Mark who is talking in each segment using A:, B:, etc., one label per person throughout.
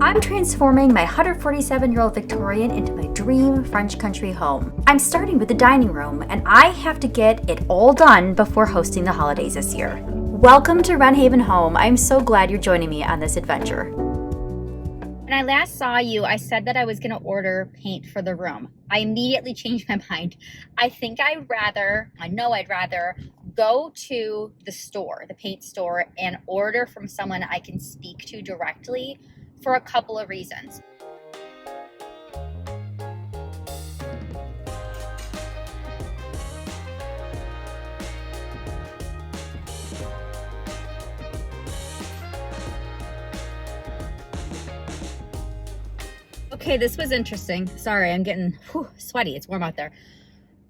A: I'm transforming my 147-year-old Victorian into my dream French country home. I'm starting with the dining room, and I have to get it all done before hosting the holidays this year. Welcome to Wren Haven Home. I'm so glad you're joining me on this adventure. When I last saw you, I said that I was going to order paint for the room. I immediately changed my mind. I know I'd rather go to the store, the paint store, and order from someone I can speak to directly for a couple of reasons. Okay, this was interesting. Sorry, I'm getting sweaty. It's warm out there.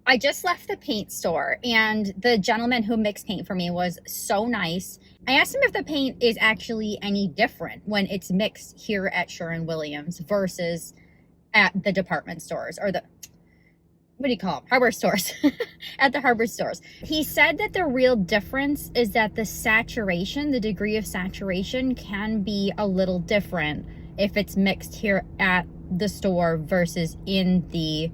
A: I just left the paint store, and the gentleman who mixed paint for me was so nice. I asked him if the paint is actually any different when it's mixed here at Sherwin-Williams versus at the department stores, or the, what do you call them? Hardware stores. At the hardware stores. He said that the real difference is that the saturation, the degree of saturation, can be a little different if it's mixed here at the store versus in the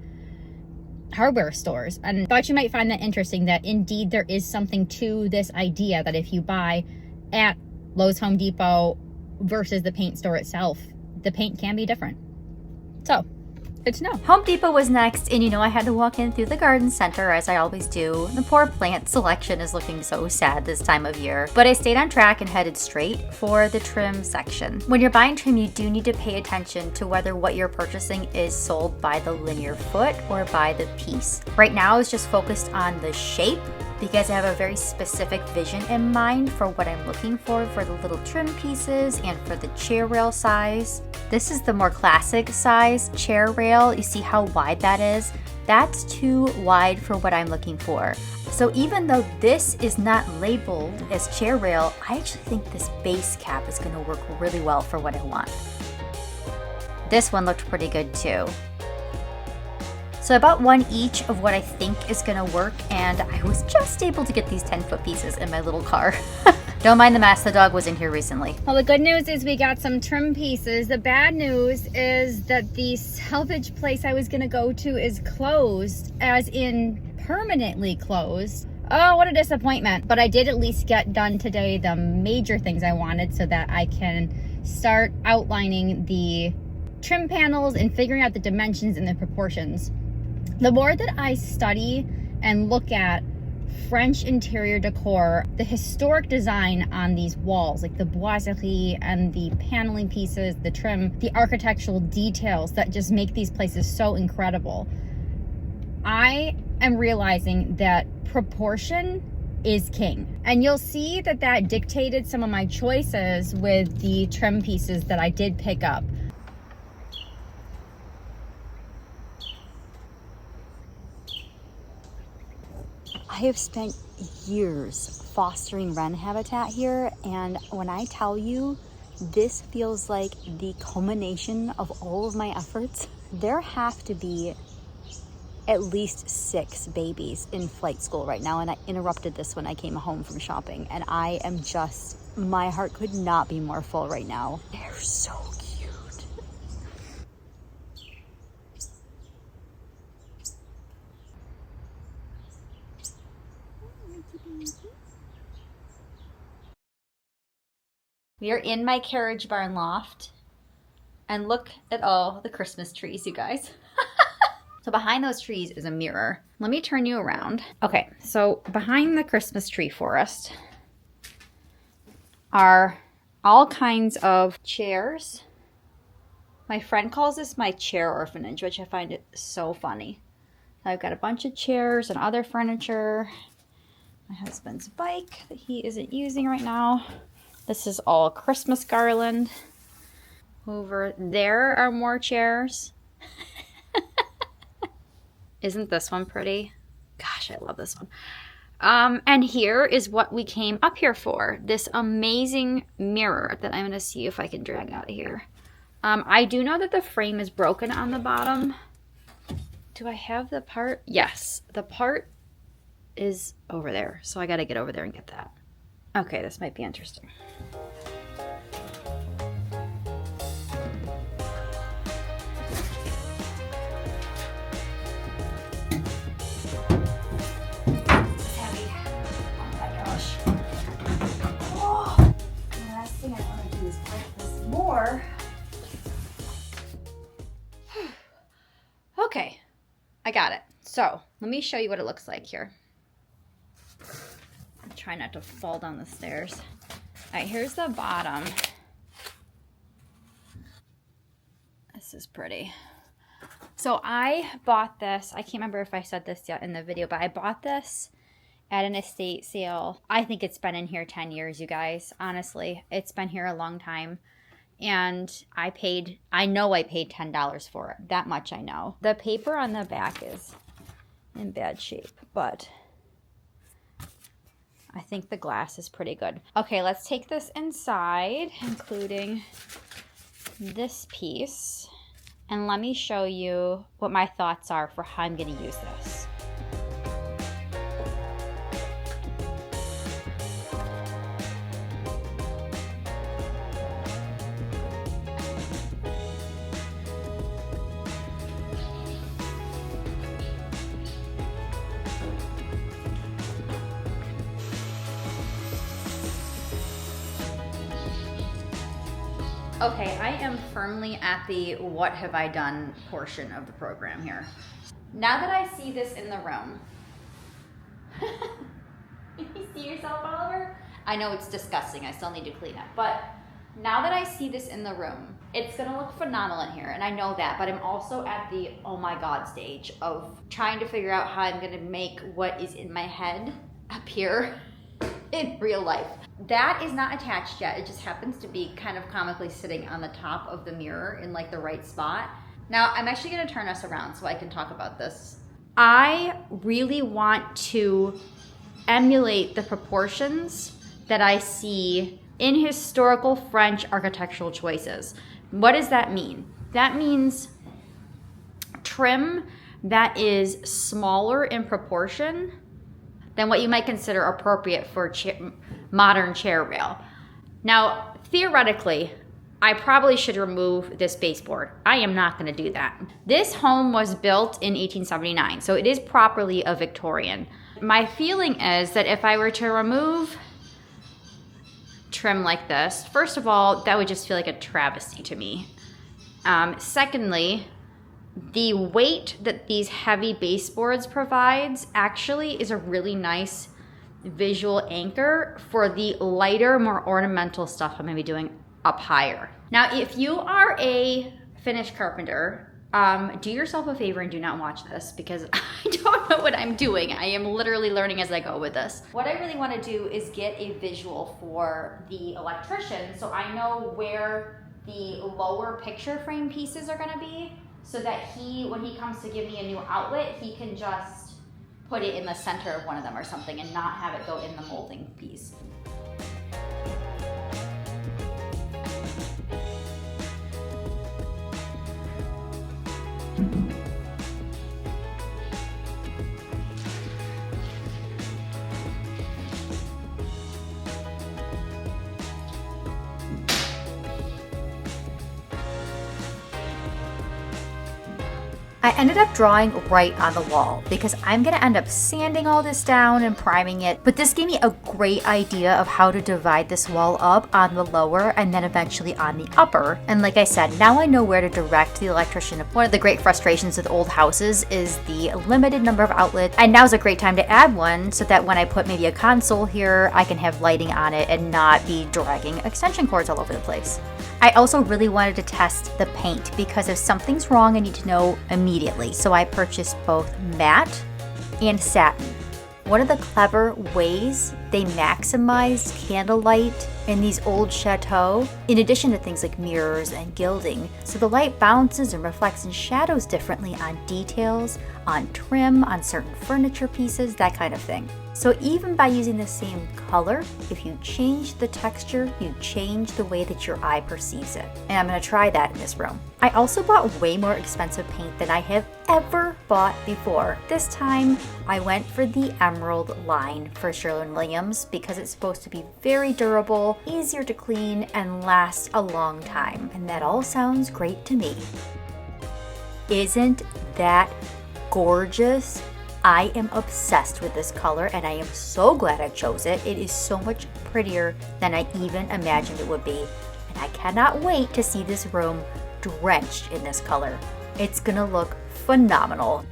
A: hardware stores. And I thought you might find that interesting, that indeed there is something to this idea that if you buy at Lowe's, Home Depot versus the paint store itself, the paint can be different. So, good to know. Home Depot was next, and I had to walk in through the garden center as I always do. The poor plant selection is looking so sad this time of year, but I stayed on track and headed straight for the trim section. When you're buying trim, you do need to pay attention to whether what you're purchasing is sold by the linear foot or by the piece. Right now, I was just focused on the shape because I have a very specific vision in mind for what I'm looking for the little trim pieces and for the chair rail size. This is the more classic size chair rail. You see how wide that is? That's too wide for what I'm looking for. So even though this is not labeled as chair rail, I actually think this base cap is going to work really well for what I want. This one looked pretty good too. So about one each of what I think is gonna work, and I was just able to get these 10-foot pieces in my little car. Don't mind the mess, the dog was in here recently. Well, the good news is we got some trim pieces. The bad news is that the salvage place I was gonna go to is closed, as in permanently closed. Oh, what a disappointment. But I did at least get done today the major things I wanted so that I can start outlining the trim panels and figuring out the dimensions and the proportions. The more that I study and look at French interior decor, the historic design on these walls, like the boiserie and the paneling pieces, the trim, the architectural details that just make these places so incredible, I am realizing that proportion is king. And you'll see that that dictated some of my choices with the trim pieces that I did pick up. I have spent years fostering wren habitat here, and when I tell you this feels like the culmination of all of my efforts, there have to be at least 6 babies in flight school right now, and I interrupted this when I came home from shopping, and I am just, my heart could not be more full right now. They're so cute. We are in my carriage barn loft, and look at all the Christmas trees, you guys. So behind those trees is a mirror. Let me turn you around. Okay, so behind the Christmas tree forest are all kinds of chairs. My friend calls this my chair orphanage, which I find it so funny. I've got a bunch of chairs and other furniture. My husband's bike that he isn't using right now. This is all Christmas garland. Over there are more chairs. Isn't this one pretty? Gosh, I love this one. And here is what we came up here for. This amazing mirror that I'm going to see if I can drag out of here. I do know that the frame is broken on the bottom. Do I have the part? Yes, the part is over there. So I got to get over there and get that. Okay, this might be interesting. I got it. So let me show you what it looks like here. I'm trying not to fall down the stairs. All right, here's the bottom. This is pretty. So I bought this. I can't remember if I said this yet in the video, but I bought this at an estate sale. I think it's been in here 10 years, you guys. Honestly, it's been here a long time. And I know I paid $10 for it. That much I know. The paper on the back is in bad shape, but I think the glass is pretty good. Okay, let's take this inside, including this piece. And let me show you what my thoughts are for how I'm going to use this. Okay, I am firmly at the what have I done portion of the program here. Now that I see this in the room, you see yourself, Oliver? I know it's disgusting, I still need to clean it, but now that I see this in the room, it's gonna look phenomenal in here, and I know that, but I'm also at the oh my god stage of trying to figure out how I'm gonna make what is in my head appear in real life. That is not attached yet. It just happens to be kind of comically sitting on the top of the mirror in like the right spot. Now I'm actually gonna turn us around so I can talk about this. I really want to emulate the proportions that I see in historical French architectural choices. What does that mean? That means trim that is smaller in proportion than what you might consider appropriate for modern chair rail. Now, theoretically, I probably should remove this baseboard. I am not gonna do that. This home was built in 1879, so it is properly a Victorian. My feeling is that if I were to remove trim like this, first of all, that would just feel like a travesty to me. Secondly, the weight that these heavy baseboards provides actually is a really nice visual anchor for the lighter, more ornamental stuff I'm gonna be doing up higher. Now, if you are a finished carpenter, do yourself a favor and do not watch this because I don't know what I'm doing. I am literally learning as I go with this. What I really wanna do is get a visual for the electrician so I know where the lower picture frame pieces are gonna be, so that when he comes to give me a new outlet, he can just put it in the center of one of them or something and not have it go in the molding piece.
B: I ended up drawing right on the wall because I'm gonna end up sanding all this down and priming it, but this gave me a great idea of how to divide this wall up on the lower and then eventually on the upper. And like I said, now I know where to direct the electrician. One of the great frustrations with old houses is the limited number of outlets, and now's a great time to add one so that when I put maybe a console here, I can have lighting on it and not be dragging extension cords all over the place. I also really wanted to test the paint because if something's wrong, I need to know immediately. So I purchased both matte and satin. One of the clever ways they maximized candlelight in these old chateaux, in addition to things like mirrors and gilding, so the light bounces and reflects and shadows differently on details, on trim, on certain furniture pieces, that kind of thing. So even by using the same color, if you change the texture, you change the way that your eye perceives it. And I'm gonna try that in this room. I also bought way more expensive paint than I have ever bought before. This time, I went for the Emerald line for Sherwin-Williams because it's supposed to be very durable, easier to clean, and last a long time. And that all sounds great to me. Isn't that gorgeous? I am obsessed with this color and I am so glad I chose it. It is so much prettier than I even imagined it would be. And I cannot wait to see this room drenched in this color. It's gonna look phenomenal.